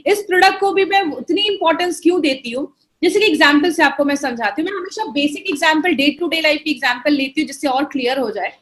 इस प्रोडक्ट को भी मैं उतनी इंपॉर्टेंस क्यों देती हूँ, जैसे कि एग्जाम्पल से आपको मैं समझाती हूँ। मैं हमेशा basic example, day to day life की एग्जाम्पल लेती हूँ जिससे और क्लियर हो जाए।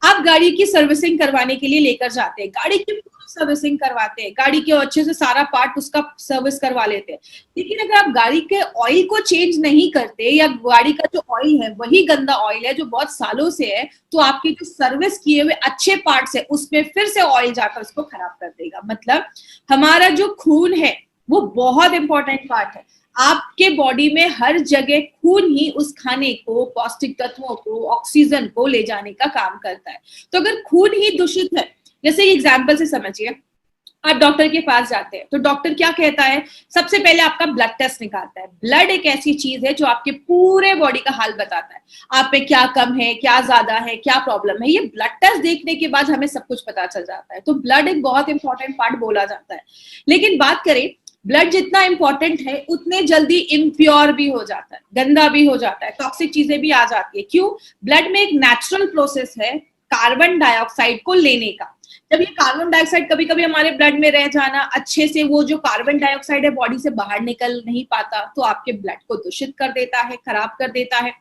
आप गाड़ी की सर्विसिंग करवाने के लिए लेकर जाते हैं, गाड़ी की सर्विसिंग करवाते हैं, गाड़ी के अच्छे से सारा पार्ट उसका सर्विस करवा लेते हैं, लेकिन अगर आप गाड़ी के ऑयल को चेंज नहीं करते या गाड़ी का जो ऑयल है वही गंदा ऑयल है जो बहुत सालों से है, तो आपके जो सर्विस किए हुए अच्छे पार्ट्स है उसमें फिर से ऑयल जाकर उसको खराब कर देगा। मतलब हमारा जो खून है वो बहुत इंपॉर्टेंट पार्ट है। आपके बॉडी में हर जगह खून ही उस खाने को, पौष्टिक तत्वों को, ऑक्सीजन को ले जाने का काम करता है। तो अगर खून ही दूषित है, जैसे एग्जाम्पल से समझिए, आप डॉक्टर के पास जाते हैं तो डॉक्टर क्या कहता है, सबसे पहले आपका ब्लड टेस्ट निकालता है। ब्लड एक ऐसी चीज है जो आपके पूरे बॉडी का हाल बताता है, आप पे क्या कम है, क्या ज्यादा है, क्या प्रॉब्लम है। ये ब्लड टेस्ट देखने के बाद हमें सब कुछ पता चल जाता है। तो ब्लड एक बहुत इंपॉर्टेंट पार्ट बोला जाता है। लेकिन बात करें, ब्लड जितना इंपॉर्टेंट है उतने जल्दी इम्प्योर भी हो जाता है, गंदा भी हो जाता है, टॉक्सिक चीजें भी आ जाती है। क्यों? ब्लड में एक नेचुरल प्रोसेस है कार्बन डाइऑक्साइड को लेने का। जब ये कार्बन डाइऑक्साइड कभी कभी हमारे ब्लड में रह जाना, अच्छे से वो जो कार्बन डाइऑक्साइड है बॉडी से बाहर निकल नहीं पाता, तो आपके ब्लड को दूषित कर देता है, खराब कर देता है।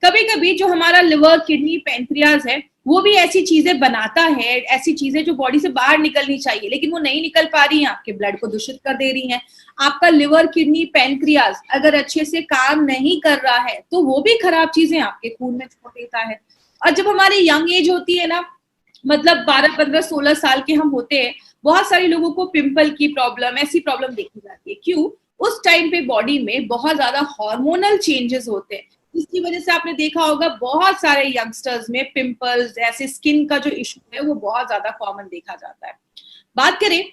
कभी कभी जो हमारा लिवर, किडनी, पैंक्रियाज है वो भी ऐसी चीजें बनाता है, ऐसी चीजें जो बॉडी से बाहर निकलनी चाहिए लेकिन वो नहीं निकल पा रही हैं, आपके ब्लड को दूषित कर दे रही हैं। आपका लिवर, किडनी, पैंक्रियाज अगर अच्छे से काम नहीं कर रहा है तो वो भी खराब चीजें आपके खून में छोड़ देता है। और जब हमारी यंग एज होती है ना, मतलब 12, 15, 16 साल के हम होते हैं, बहुत सारे लोगों को पिंपल की प्रॉब्लम, ऐसी प्रॉब्लम देखी जाती है। क्यों? उस टाइम पे बॉडी में बहुत ज्यादा हार्मोनल चेंजेस होते हैं, जिसकी वजह से आपने देखा होगा बहुत सारे यंगस्टर्स में पिंपल्स, ऐसे स्किन का जो इशू है वो बहुत ज्यादा कॉमन देखा जाता है। बात करें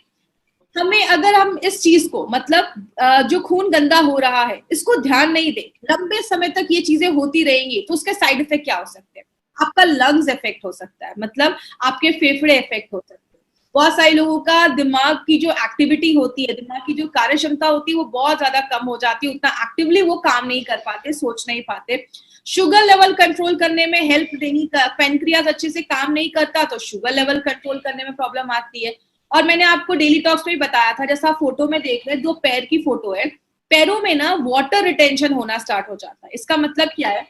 हमें, अगर हम इस चीज को, मतलब जो खून गंदा हो रहा है इसको ध्यान नहीं दे, लंबे समय तक ये चीजें होती रहेंगी, तो उसके साइड इफेक्ट क्या हो सकते हैं? आपका लंग्स इफेक्ट हो सकता है, मतलब आपके फेफड़े इफेक्ट हो सकते हैं। बहुत सारे लोगों का दिमाग की जो एक्टिविटी होती है, दिमाग की जो कार्य क्षमता होती है वो बहुत ज्यादा कम हो जाती है, उतना एक्टिवली वो काम नहीं कर पाते, सोच नहीं पाते। शुगर लेवल कंट्रोल करने में हेल्प देनी, पेनक्रियाज अच्छे से काम नहीं करता तो शुगर लेवल कंट्रोल करने में प्रॉब्लम आती है। और मैंने आपको डेली टॉक्स में भी बताया था, जैसा आप फोटो में देख रहे हैं, 2 पैर की फोटो है, पैरों में ना वाटर रिटेंशन होना स्टार्ट हो जाता है। इसका मतलब क्या है?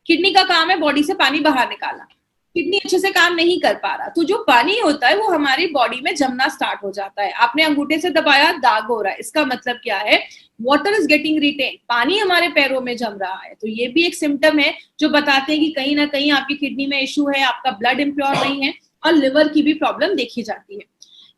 किडनी का काम है बॉडी से पानी बाहर निकालना, किडनी अच्छे से काम नहीं कर पा रहा, तो जो पानी होता है वो हमारी बॉडी में जमना स्टार्ट हो जाता है। आपने अंगूठे से दबाया, दाग हो रहा है, इसका मतलब क्या है? वाटर इज गेटिंग रिटेन, पानी हमारे पैरों में जम रहा है। तो ये भी एक सिम्टम है जो बताते हैं कि कहीं ना कहीं आपकी किडनी में इशू है, आपका ब्लड इम्प्योर नहीं है, और लिवर की भी प्रॉब्लम देखी जाती है।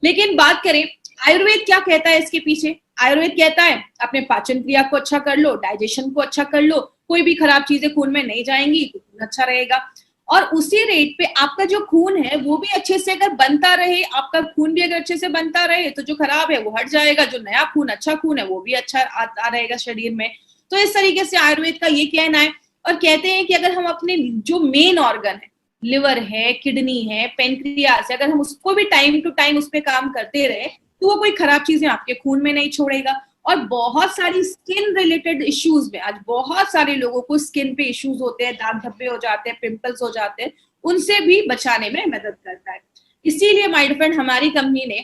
लेकिन बात करें आयुर्वेद क्या कहता है इसके पीछे? आयुर्वेद कहता है अपने पाचन क्रिया को अच्छा कर लो, डाइजेशन को अच्छा कर लो, कोई भी खराब चीजें खून में नहीं जाएंगी तो खून अच्छा रहेगा। और उसी रेट पे आपका जो खून है वो भी अच्छे से अगर बनता रहे, आपका खून भी अगर अच्छे से बनता रहे तो जो खराब है वो हट जाएगा, जो नया खून, अच्छा खून है वो भी अच्छा आता रहेगा शरीर में। तो इस तरीके से आयुर्वेद का ये कहना है। और कहते हैं कि अगर हम अपने जो मेन ऑर्गन है, लिवर है, किडनी है, पेनक्रियास है, अगर हम उसको भी टाइम टू टाइम उस पर काम करते रहे तो वो कोई खराब चीजें आपके खून में नहीं छोड़ेगा। और बहुत सारी स्किन रिलेटेड इश्यूज में, आज बहुत सारे लोगों को स्किन पे इश्यूज होते हैं, दाग धब्बे हो जाते हैं, पिंपल्स हो जाते हैं, उनसे भी बचाने में मदद करता है। इसीलिए माय डियर फ्रेंड, हमारी कंपनी ने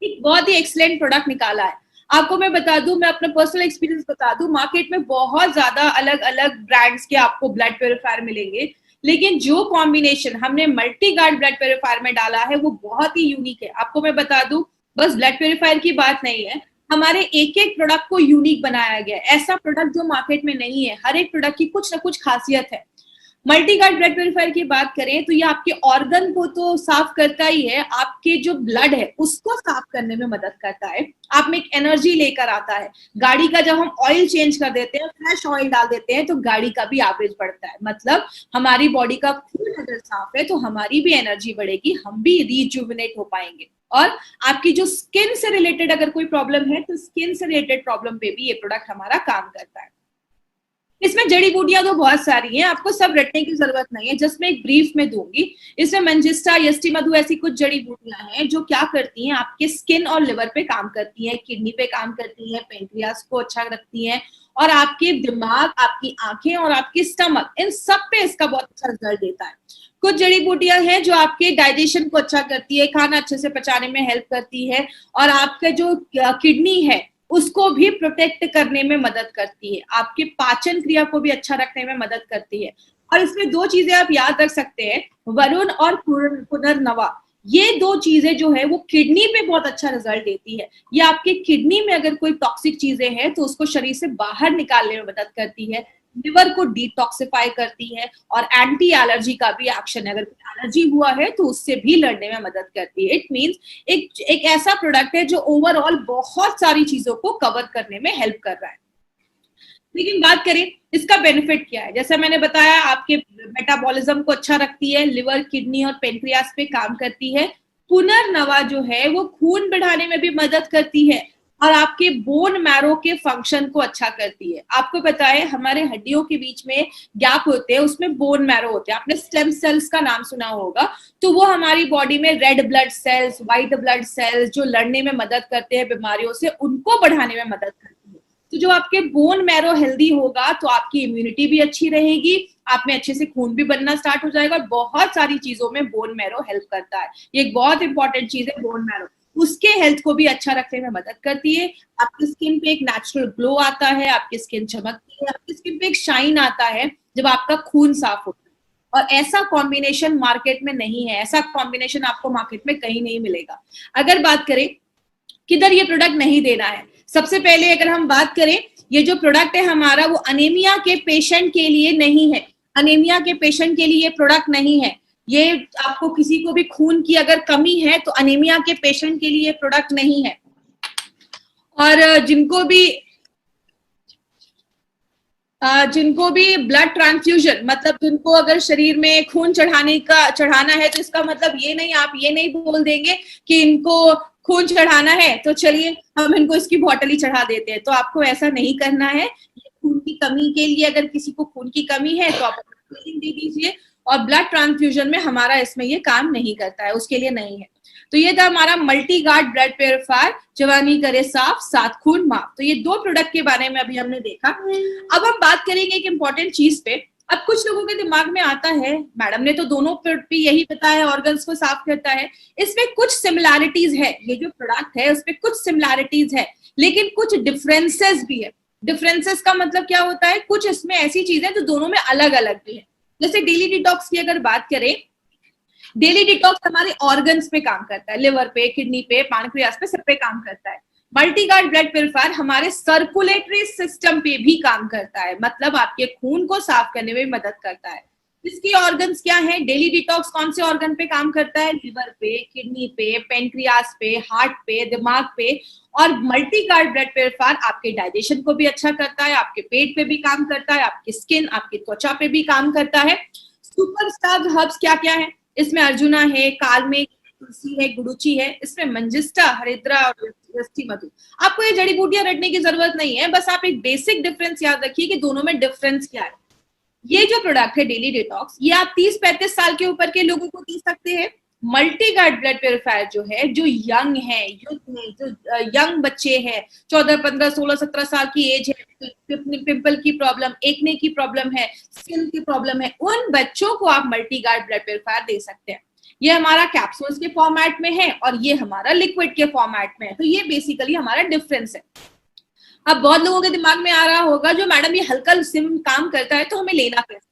एक बहुत ही एक्सीलेंट प्रोडक्ट निकाला है। आपको मैं बता दूं, मैं अपना पर्सनल एक्सपीरियंस बता दूं, मार्केट में बहुत ज्यादा अलग अलग ब्रांड्स के आपको ब्लड प्योरीफायर मिलेंगे, लेकिन जो कॉम्बिनेशन हमने मल्टी गार्ड ब्लड प्योरीफायर में डाला है वो बहुत ही यूनिक है। आपको मैं बता दूं, बस ब्लड प्योरीफायर की बात नहीं है, हमारे एक एक प्रोडक्ट को यूनिक बनाया गया है। ऐसा प्रोडक्ट जो मार्केट में नहीं है, हर एक प्रोडक्ट की कुछ ना कुछ खासियत है। मल्टी गार्ड ब्लड प्योरीफायर की बात करें तो ये आपके ऑर्गन को तो साफ करता ही है, आपके जो ब्लड है उसको साफ करने में मदद करता है, आप में एक एनर्जी लेकर आता है। गाड़ी का जब हम ऑयल चेंज कर देते हैं, फ्रेश ऑयल डाल देते हैं, तो गाड़ी का भी एवरेज बढ़ता है। मतलब हमारी बॉडी का खून अगर साफ है तो हमारी भी एनर्जी बढ़ेगी, हम भी रिजुविनेट हो पाएंगे। और आपकी जो स्किन से रिलेटेड अगर कोई प्रॉब्लम है तो स्किन से रिलेटेड प्रॉब्लम पे भी ये प्रोडक्ट हमारा काम करता है। इसमें जड़ी बूटियां तो बहुत सारी हैं, आपको सब रटने की जरूरत नहीं है, जस्ट मैं एक ब्रीफ में दूंगी। इसमें मंजिस्टा, यष्टि मधु, ऐसी कुछ जड़ी बूटियां हैं जो क्या करती हैं, आपके स्किन और लिवर पे काम करती हैं, किडनी पे काम करती हैं, पेंक्रियास को अच्छा रखती हैं, और आपके दिमाग, आपकी आंखें और आपकी स्टमक, इन सब पे इसका बहुत अच्छा रिजल्ट देता है। कुछ जड़ी बूटियां हैं जो आपके डाइजेशन को अच्छा करती है, खाना अच्छे से पचाने में हेल्प करती है, और आपका जो किडनी है उसको भी प्रोटेक्ट करने में मदद करती है, आपके पाचन क्रिया को भी अच्छा रखने में मदद करती है। और इसमें दो चीजें आप याद रख सकते हैं, वरुण और पुनर्नवा, ये दो चीजें जो है वो किडनी पे बहुत अच्छा रिजल्ट देती है। ये आपके किडनी में अगर कोई टॉक्सिक चीजें हैं तो उसको शरीर से बाहर निकालने में मदद करती है, लिवर को डिटॉक्सिफाई करती है, और एंटी एलर्जी का भी एक्शन है, अगर एलर्जी हुआ है तो उससे भी लड़ने में मदद करती है। इट मींस एक ऐसा प्रोडक्ट है जो ओवरऑल बहुत सारी चीजों को कवर करने में हेल्प कर रहा है। लेकिन बात करें इसका बेनिफिट क्या है, जैसा मैंने बताया आपके मेटाबॉलिज्म को अच्छा रखती है, लिवर, किडनी और पेनक्रियास पे काम करती है। पुनर्नवा जो है वो खून बढ़ाने में भी मदद करती है और आपके बोन मैरो के फंक्शन को अच्छा करती है। आपको पता है हमारे हड्डियों के बीच में गैप होते हैं, उसमें बोन मैरो होते हैं, आपने स्टेम सेल्स का नाम सुना होगा। तो वो हमारी बॉडी में red blood cells, white blood cells जो लड़ने में मदद करते हैं बीमारियों से, उनको बढ़ाने में मदद करती है। तो जो आपके बोन मैरो हेल्दी होगा तो आपकी इम्यूनिटी भी अच्छी रहेगी, आप में अच्छे से खून भी बनना स्टार्ट हो जाएगा, और बहुत सारी चीजों में बोन मैरो हेल्प करता है। ये एक बहुत इंपॉर्टेंट चीज है बोन मैरो, उसके हेल्थ को भी अच्छा रखने में मदद करती है। आपकी स्किन पे एक नेचुरल ग्लो आता है, आपकी स्किन चमकती है, आपकी स्किन पे एक शाइन आता है जब आपका खून साफ होता है। और ऐसा कॉम्बिनेशन मार्केट में नहीं है, ऐसा कॉम्बिनेशन आपको मार्केट में कहीं नहीं मिलेगा। अगर बात करें किधर ये प्रोडक्ट नहीं देना है, सबसे पहले अगर हम बात करें, ये जो प्रोडक्ट है हमारा वो अनीमिया के पेशेंट के लिए नहीं है। अनीमिया के पेशेंट के लिए ये प्रोडक्ट नहीं है। ये आपको किसी को भी खून की अगर कमी है तो अनीमिया के पेशेंट के लिए ये प्रोडक्ट नहीं है। और जिनको भी ब्लड ट्रांसफ्यूजन, मतलब जिनको अगर शरीर में खून चढ़ाना है, तो इसका मतलब ये नहीं, आप ये नहीं बोल देंगे कि इनको खून चढ़ाना है तो चलिए हम इनको इसकी बॉटल ही चढ़ा देते हैं। तो आपको ऐसा नहीं करना है। खून की कमी के लिए, अगर किसी को खून की कमी है तो आप दे दीजिए, और ब्लड ट्रांसफ्यूजन में हमारा इसमें ये काम नहीं करता है, उसके लिए नहीं है। तो ये था हमारा मल्टी गार्ड ब्लड प्योरीफायर, जवानी करे साफ, सात खून माफ। तो ये दो प्रोडक्ट के बारे में अभी हमने देखा। अब हम बात करेंगे एक इंपॉर्टेंट चीज पे। अब कुछ लोगों के दिमाग में आता है, मैडम ने तो दोनों पे यही बताया, ऑर्गन्स को साफ करता है, इसमें कुछ सिमिलैरिटीज है, ये जो प्रोडक्ट है उसमें कुछ सिमिलैरिटीज है, लेकिन कुछ डिफरेंसेस भी है। डिफरेंसेस का मतलब क्या होता है, कुछ इसमें ऐसी चीजें जो दोनों में अलग अलग भी है। जैसे डेली डिटॉक्स की अगर बात करें, डेली डिटॉक्स हमारे ऑर्गन्स पे काम करता है, लिवर पे, किडनी पे, पैनक्रियास पे, सब पे काम करता है। मल्टीगार्ड ब्लड प्योरीफायर हमारे सर्कुलेटरी सिस्टम पे भी काम करता है, मतलब आपके खून को साफ करने में मदद करता है। इसके ऑर्गन्स क्या है, डेली डिटॉक्स कौन से ऑर्गन पे काम करता है, लिवर पे, किडनी पे, पेनक्रियास पे, हार्ट पे, दिमाग पे। और मल्टीगार्ड ब्लड प्योरीफायर आपके डाइजेशन को भी अच्छा करता है, आपके पेट पे भी काम करता है, आपकी स्किन, आपकी त्वचा पे भी काम करता है। सुपरस्टार हर्ब्स क्या क्या है, इसमें अर्जुना है, कालमेघ, तुलसी है, गुडुचि है, इसमें मंजिष्ठा, हरिद्रा और यष्टि मधु। आपको ये जड़ी बूटियां रटने की जरूरत नहीं है, बस आप एक बेसिक डिफरेंस याद रखिए कि दोनों में डिफरेंस क्या है। ये जो प्रोडक्ट है डेली डिटॉक्स, ये आप 30-35 साल के ऊपर के लोगों को पी सकते हैं। मल्टीगार्ड ब्लड प्योरीफायर जो है, जो यंग है, जो यंग बच्चे हैं, 14, 15, 16, 17 साल की एज है, पिंपल की प्रॉब्लम, एक्ने की प्रॉब्लम है, स्किन की प्रॉब्लम है, उन बच्चों को आप मल्टीगार्ड ब्लड प्योरीफायर दे सकते हैं। ये हमारा कैप्सूल्स के फॉर्मेट में है और ये हमारा लिक्विड के फॉर्मेट में है। तो ये बेसिकली हमारा डिफरेंस है। अब बहुत लोगों के दिमाग में आ रहा होगा, जो मैडम ये हल्का सिम काम करता है तो हमें लेना कैसे?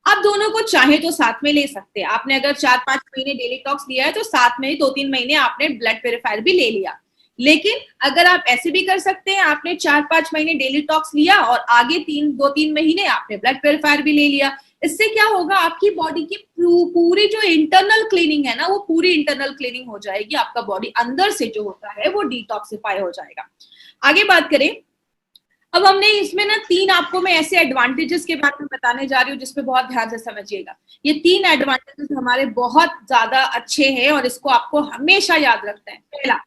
आप दोनों को चाहे तो साथ में ले सकते हैं। आपने अगर 4-5 महीने डेली टॉक्स लिया है तो साथ में ही 2-3 महीने आपने ब्लड प्योरीफायर भी ले लिया। लेकिन अगर आप ऐसे भी कर सकते हैं, आपने 4-5 महीने डेली टॉक्स लिया और आगे 2-3 महीने आपने ब्लड प्योरीफायर भी ले लिया। इससे क्या होगा, आपकी बॉडी की पूरी जो इंटरनल क्लीनिंग है ना, वो पूरी इंटरनल क्लीनिंग हो जाएगी। आपका बॉडी अंदर से जो होता है वो डिटॉक्सिफाई हो जाएगा। आगे बात करें, अब हमने इसमें ना 3 आपको मैं ऐसे एडवांटेजेस के बारे में बताने जा रही हूँ जिसपे बहुत ध्यान से समझिएगा। ये 3 एडवांटेजेस हमारे बहुत ज्यादा अच्छे हैं और इसको आपको हमेशा याद रखना है। पहला,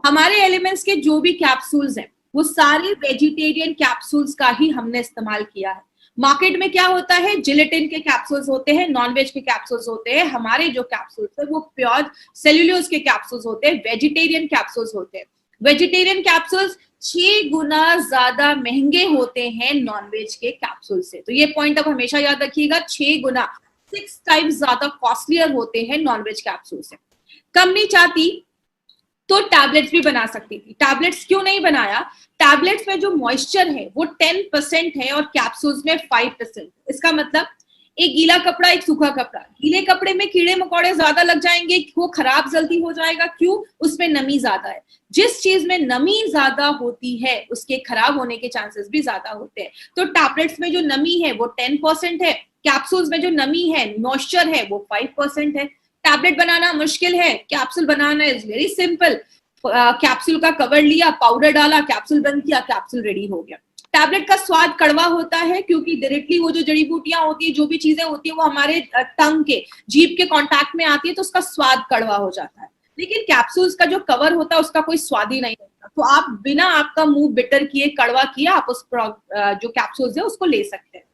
हमारे एलिमेंट्स के जो भी कैप्सूल्स हैं वो सारे वेजिटेरियन कैप्सूल्स का ही हमने इस्तेमाल किया है। मार्केट में क्या होता है, जिलेटिन के कैप्सूल्स होते हैं, नॉनवेज के कैप्सूल्स होते हैं। हमारे जो कैप्सूल्स है वो प्योर सेल्यूलोज के कैप्सूल्स होते हैं, वेजिटेरियन कैप्सूल्स होते हैं। वेजिटेरियन कैप्सूल्स 6 गुना ज्यादा महंगे होते हैं नॉनवेज के कैप्सूल से। तो ये पॉइंट आप हमेशा याद रखिएगा, 6 गुना 6 टाइम्स ज्यादा कॉस्टलियर होते हैं नॉनवेज कैप्सूल से। कंपनी चाहती तो टैबलेट्स भी बना सकती थी। टैबलेट्स क्यों नहीं बनाया? टैबलेट्स में जो मॉइस्चर है वो 10% है और कैप्सूल्स में 5%। इसका मतलब एक गीला कपड़ा, एक सूखा कपड़ा, गीले कपड़े में कीड़े मकोड़े ज्यादा लग जाएंगे, वो खराब जल्दी हो जाएगा। क्यों? उसमें नमी ज्यादा है। जिस चीज में नमी ज्यादा होती है उसके खराब होने के चांसेस भी ज्यादा होते हैं। तो टैबलेट्स में जो नमी है वो 10% है, कैप्सूल्स में जो नमी है, मॉइस्चर है, वो 5% है। टैबलेट बनाना मुश्किल है, capsule banana is very simple. Capsule का कवर लिया, पाउडर डाला, कैप्सूल बंद किया, कैप्सूल रेडी हो गया। टैबलेट का स्वाद कड़वा होता है क्योंकि डायरेक्टली वो जो जड़ी बूटियां होती है, जो भी चीजें होती है, वो हमारे टंग के, जीभ के कांटेक्ट में आती है, तो उसका स्वाद कड़वा हो जाता है। लेकिन कैप्सूल्स का जो कवर होता है उसका कोई स्वाद ही नहीं होता। तो आप बिना आपका मुंह बिटर किए, कड़वा किया, आप उस जो कैप्सूल्स है उसको ले सकते हैं।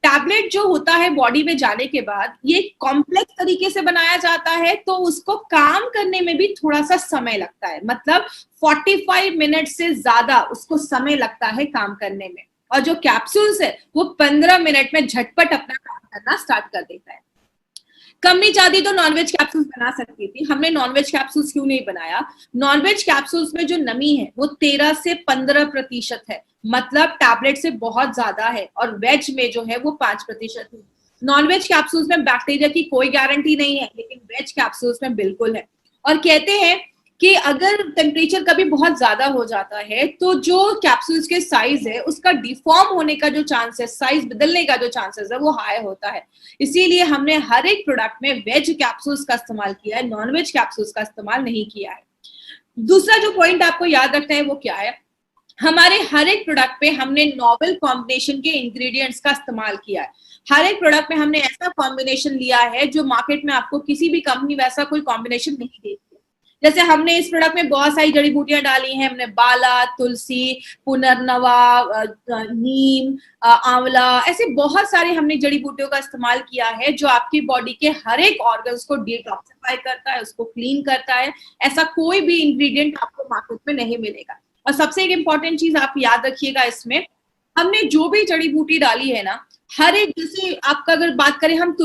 टैबलेट जो होता है बॉडी में जाने के बाद ये कॉम्प्लेक्स तरीके से बनाया जाता है, तो उसको काम करने में भी थोड़ा सा समय लगता है। मतलब 45 मिनट से ज्यादा उसको समय लगता है काम करने में। और जो कैप्सूल्स है वो 15 मिनट में झटपट अपना काम करना स्टार्ट कर देता है। कंपनी चाहती तो नॉनवेज कैप्सूल्स बना सकती थी। हमने नॉनवेज कैप्सूल्स क्यों नहीं बनाया? नॉनवेज कैप्सूल्स में जो नमी है वो 13 से 15% है, मतलब टैबलेट से बहुत ज्यादा है। और वेज में जो है वो 5% है। नॉनवेज कैप्सूल्स में बैक्टीरिया की कोई गारंटी नहीं है, लेकिन वेज कैप्सूल्स में बिल्कुल है। और कहते हैं कि अगर टेम्परेचर कभी बहुत ज्यादा हो जाता है तो जो कैप्सूल्स के साइज है उसका डिफॉर्म होने का जो चांस है, साइज बदलने का जो चांसेस है, वो हाई होता है। इसीलिए हमने हर एक प्रोडक्ट में वेज कैप्सूल्स का इस्तेमाल किया है, नॉनवेज कैप्सूल्स का इस्तेमाल नहीं किया है। दूसरा जो पॉइंट आपको याद रखना है वो क्या है? हमारे हर एक प्रोडक्ट पे हमने नॉवेल कॉम्बिनेशन के इंग्रेडिएंट्स का इस्तेमाल किया है। हर एक प्रोडक्ट में हमने ऐसा कॉम्बिनेशन लिया है जो मार्केट में आपको किसी भी कंपनी वैसा कोई कॉम्बिनेशन नहीं देती। जैसे हमने इस प्रोडक्ट में बहुत सारी जड़ी बूटियां डाली हैं। हमने बाला, तुलसी, पुनर्नवा, नीम, आंवला, ऐसे बहुत सारे हमने जड़ी बूटियों का इस्तेमाल किया है जो आपकी बॉडी के हर एक ऑर्गन्स को डिटॉक्सिफाई करता है, उसको क्लीन करता है। ऐसा कोई भी इंग्रेडिएंट आपको मार्केट में नहीं मिलेगा। और सबसे एक इम्पॉर्टेंट चीज आप याद रखिएगा, इसमें हमने जो भी जड़ी बूटी डाली है ना, हर एक, जैसे आपका अगर बात करें हम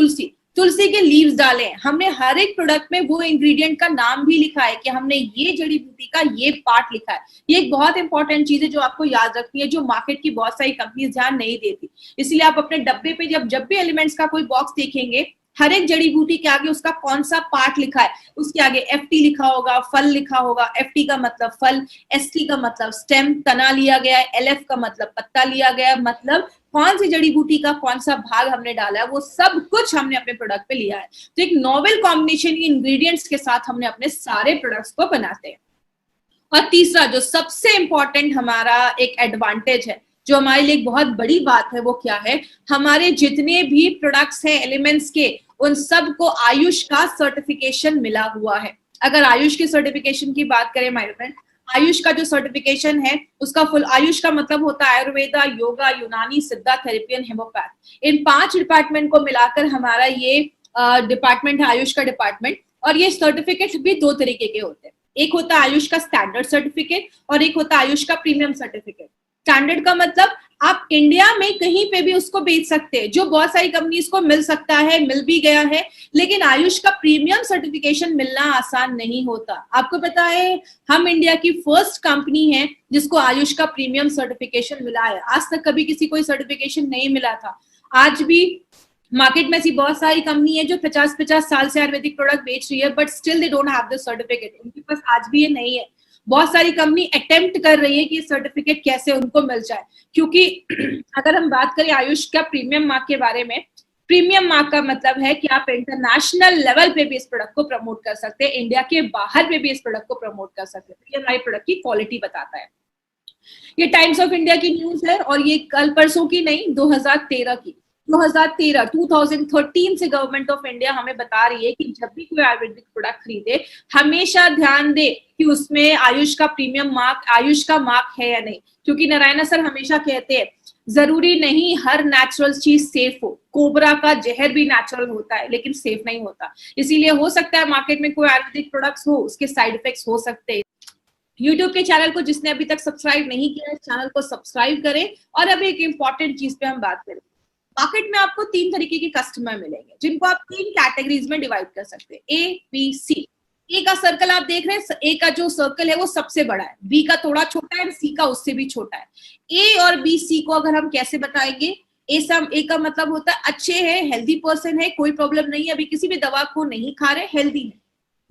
तुलसी के लीव्स डाले हैं, हमने हर एक प्रोडक्ट में वो इंग्रेडिएंट का नाम भी लिखा है कि हमने ये जड़ी बूटी का ये पार्ट लिखा है। ये एक बहुत इंपॉर्टेंट चीज है जो आपको याद रखनी है, जो मार्केट की बहुत सारी कंपनीज ध्यान नहीं देती। इसलिए आप अपने डब्बे पे जब भी एलिमेंट्स का कोई बॉक्स देखेंगे, हर एक जड़ी बूटी के आगे उसका कौन सा पार्ट लिखा है, उसके आगे एफटी लिखा होगा, फल लिखा होगा। एफटी का मतलब फल, एसटी का मतलब स्टेम, तना लिया गया है, एलएफ का मतलब पत्ता लिया गया है, मतलब कौन सी जड़ी बूटी का कौन सा भाग हमने डाला है, वो सब कुछ हमने अपने प्रोडक्ट पे लिया है। तो एक नॉवेल कॉम्बिनेशन के इंग्रेडिएंट्स के साथ हमने अपने सारे प्रोडक्ट्स को बनाते हैं। और तीसरा जो सबसे इंपॉर्टेंट हमारा एक एडवांटेज है, जो हमारे लिए एक बहुत बड़ी बात है, वो क्या है? हमारे जितने भी प्रोडक्ट्स हैं एलिमेंट्स के, उन सब को आयुष का सर्टिफिकेशन मिला हुआ है। अगर आयुष के सर्टिफिकेशन की बात करें माय फ्रेंड, आयुष का जो सर्टिफिकेशन है उसका फुल, आयुष का मतलब होता है आयुर्वेदा, योगा, यूनानी, सिद्धा, थेरेपी एंड हेमोपैथ। इन 5 डिपार्टमेंट को मिलाकर हमारा ये डिपार्टमेंट है, आयुष का डिपार्टमेंट। और ये सर्टिफिकेट भी 2 तरीके के होते हैं। एक होता है आयुष का स्टैंडर्ड सर्टिफिकेट और एक होता है आयुष का प्रीमियम सर्टिफिकेट। स्टैंडर्ड का मतलब आप इंडिया में कहीं पे भी उसको बेच सकते हैं, जो बहुत सारी कंपनीज को मिल सकता है, मिल भी गया है। लेकिन आयुष का प्रीमियम सर्टिफिकेशन मिलना आसान नहीं होता। आपको पता है हम इंडिया की फर्स्ट कंपनी है जिसको आयुष का प्रीमियम सर्टिफिकेशन मिला है। आज तक कभी किसी को सर्टिफिकेशन नहीं मिला था। आज भी मार्केट में ऐसी बहुत सारी कंपनी है जो 50-50 साल से आयुर्वेदिक प्रोडक्ट बेच रही है, but still they don't have the certificate. उनके पास आज भी ये नहीं है। बहुत सारी कंपनी अटेम्प्ट कर रही है कि सर्टिफिकेट कैसे उनको मिल जाए, क्योंकि अगर हम बात करें आयुष का प्रीमियम मार्क के बारे में, प्रीमियम मार्क का मतलब है कि आप इंटरनेशनल लेवल पे भी इस प्रोडक्ट को प्रमोट कर सकते हैं, इंडिया के बाहर में भी इस प्रोडक्ट को प्रमोट कर सकते हैं। ये हमारे प्रोडक्ट की क्वालिटी बताता है। ये टाइम्स ऑफ इंडिया की न्यूज है और ये कल परसों की नहीं, 2013 की। 2013 से गवर्नमेंट ऑफ इंडिया हमें बता रही है कि जब भी कोई आयुर्वेदिक प्रोडक्ट खरीदे, हमेशा ध्यान दे कि उसमें आयुष का प्रीमियम मार्क, आयुष का मार्क है या नहीं। क्योंकि नारायणा सर हमेशा कहते हैं जरूरी नहीं हर नेचुरल चीज सेफ हो। कोबरा का जहर भी नेचुरल होता है लेकिन सेफ नहीं होता। इसीलिए हो सकता है मार्केट में कोई आयुर्वेदिक प्रोडक्ट्स हो, उसके साइड इफेक्ट्स हो सकते हैं। YouTube के चैनल को जिसने अभी तक सब्सक्राइब नहीं किया है, चैनल को सब्सक्राइब करें। और अब एक इंपॉर्टेंट चीज पे हम बात करें। मार्केट में आपको 3 तरीके के कस्टमर मिलेंगे, जिनको आप 3 कैटेगरीज में डिवाइड कर सकते हैं, ए, बी, सी। ए का सर्कल आप देख रहे हैं, ए का जो सर्कल है वो सबसे बड़ा है, बी का थोड़ा छोटा है, सी का उससे भी छोटा है। ए और बी, सी को अगर हम कैसे बताएंगे, ए का मतलब होता है अच्छे है, हेल्दी पर्सन है, कोई प्रॉब्लम नहीं है, अभी किसी भी दवा को नहीं खा रहे, हेल्दी है।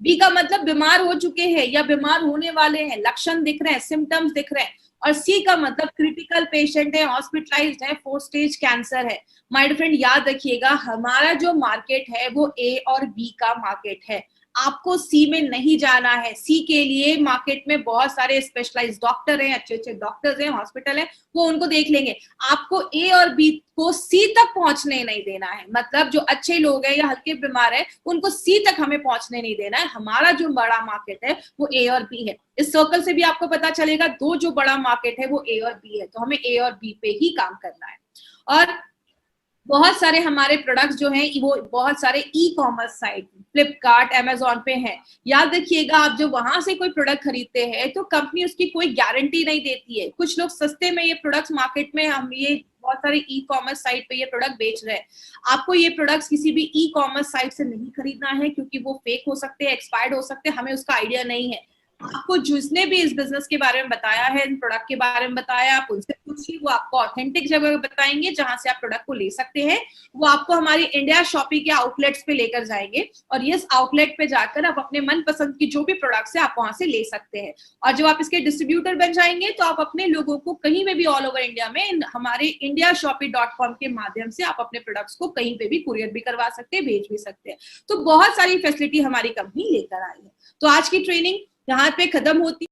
बी का मतलब बीमार हो चुके हैं या बीमार होने वाले हैं, लक्षण दिख रहे हैं, सिम्टम्स दिख रहे हैं। और सी का मतलब क्रिटिकल पेशेंट है, हॉस्पिटलाइज्ड है, 4 स्टेज कैंसर है। माय फ्रेंड याद रखिएगा, हमारा जो मार्केट है वो ए और बी का मार्केट है। आपको सी में नहीं जाना है। सी के लिए मार्केट में बहुत सारे स्पेशलाइज्ड डॉक्टर हैं, अच्छे अच्छे डॉक्टर्स हैं, हॉस्पिटल है, वो उनको देख लेंगे। आपको ए और बी को सी तक पहुंचने नहीं देना है। मतलब जो अच्छे लोग हैं या हल्के बीमार है, उनको सी तक हमें पहुंचने नहीं देना है। हमारा जो बड़ा मार्केट है वो ए और बी है। इस सर्कल से भी आपको पता चलेगा, दो जो बड़ा मार्केट है वो ए और बी है, तो हमें ए और बी पे ही काम करना है। और बहुत सारे हमारे प्रोडक्ट्स जो हैं वो बहुत सारे e commerce site, Flipkart, Amazon पे हैं। याद रखिएगा, आप जो वहां से कोई प्रोडक्ट खरीदते हैं तो कंपनी उसकी कोई गारंटी नहीं देती है। कुछ लोग सस्ते में ये प्रोडक्ट्स मार्केट में, हम ये बहुत सारे ई कॉमर्स साइट पे ये प्रोडक्ट बेच रहे हैं। आपको ये प्रोडक्ट्स किसी भी ई कॉमर्स साइट से नहीं खरीदना है, क्योंकि वो फेक हो सकते हैं, एक्सपायर्ड हो सकते हैं, हमें उसका आइडिया नहीं है। आपको जिसने भी इस बिजनेस के बारे में बताया है, इन प्रोडक्ट के बारे में बताया, आप उनसे पूछिए, वो आपको ऑथेंटिक जगह बताएंगे जहां से आप प्रोडक्ट को ले सकते हैं। वो आपको हमारी इंडिया शॉपी के आउटलेट्स पे लेकर जाएंगे, और इस आउटलेट पे जाकर आप अपने मनपसंद की जो भी प्रोडक्ट्स है आप वहां से ले सकते हैं। और जब आप इसके डिस्ट्रीब्यूटर बन जाएंगे तो आप अपने लोगों को कहीं में भी ऑल ओवर इंडिया में हमारे indiashopee.com के माध्यम से आप अपने प्रोडक्ट्स को कहीं पे भी कुरियर भी करवा सकते हैं, भेज भी सकते हैं। तो बहुत सारी फैसिलिटी हमारी कंपनी लेकर आई है। तो आज की ट्रेनिंग यहाँ पे खत्म होती